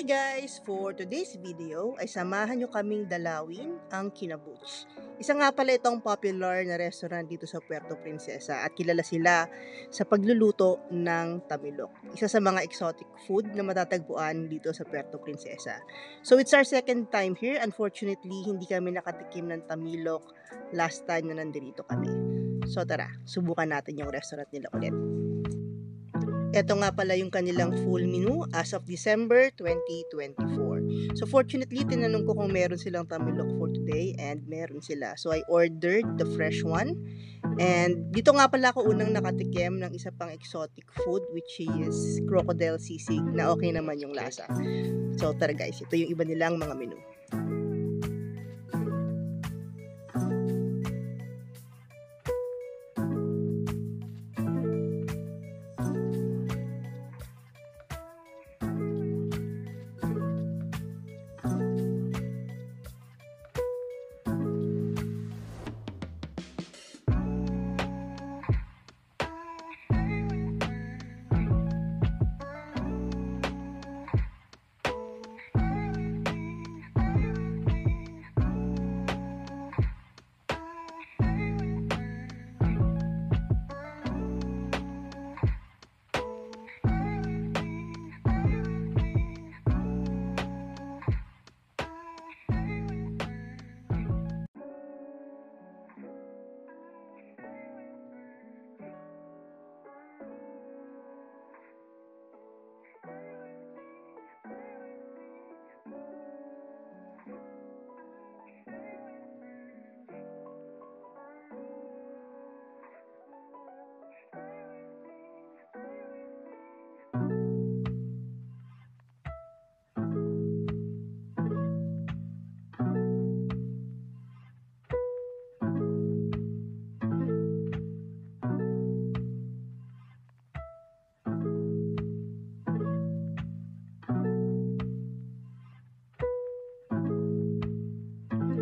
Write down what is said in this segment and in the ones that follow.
guys! For today's video ay samahan nyo kaming dalawin ang Kinabuch. Isa nga pala itong popular na restaurant dito sa Puerto Princesa at kilala sila sa pagluluto ng tamilok. Isa sa mga exotic food na matatagpuan dito sa Puerto Princesa. So it's our second time here. Unfortunately, hindi kami nakatikim ng tamilok last time na nandito kami. So tara, subukan natin yung restaurant nila ulit. Ito nga pala yung kanilang full menu as of December 2024. So fortunately, tinanong ko kung meron silang tamilok for today and meron sila. So I ordered the fresh one. And dito nga pala ako unang nakatikim ng isa pang exotic food which is crocodile sisig na okay naman yung lasa. So tara guys, ito yung iba nilang mga menu.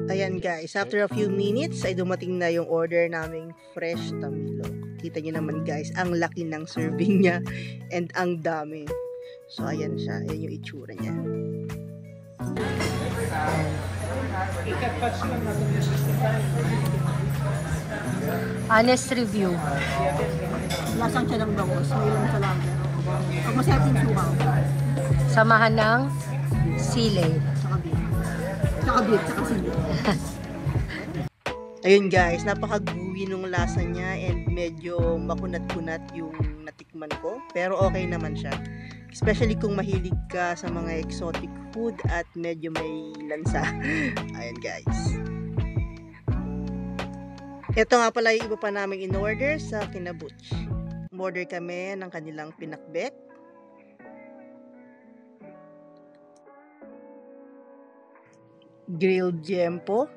Ayan guys, after a few minutes ay dumating na yung order naming fresh tamilok. Kita nyo naman guys, ang laki ng serving niya and ang dami. So ayan siya, ayan yung itsura niya. Honest review. Lasang siya ng bangos, mayroon sa lang. Pag masarap yung sumaw. Samahan ng sili. Tsaka beef. Tsaka beef, tsaka sili. Ayun guys, napakaguwi nung lasa niya and medyo makunat-kunat yung natikman ko. Pero okay naman siya. Especially kung mahilig ka sa mga exotic food at medyo may lansa. Ayun guys. Ito nga pala yung iba pa naming in-order sa Kinabuch. Order kami ng kanilang pinakbet. Grilled jempo.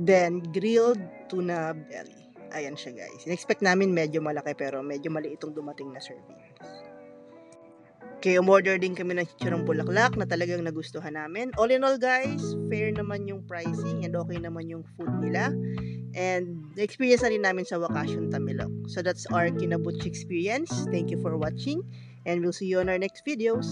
Then, grilled tuna belly. Ayan siya guys. In-expect namin medyo malaki pero medyo maliit itong dumating na serving. Okay, umorder din kami ng chichirong bulaklak na talagang nagustuhan namin. All in all guys, fair naman yung pricing and okay naman yung food nila. And na-experience na rin namin sa Wakasyon Tamilok. So that's our Kinabuch experience. Thank you for watching and we'll see you on our next videos.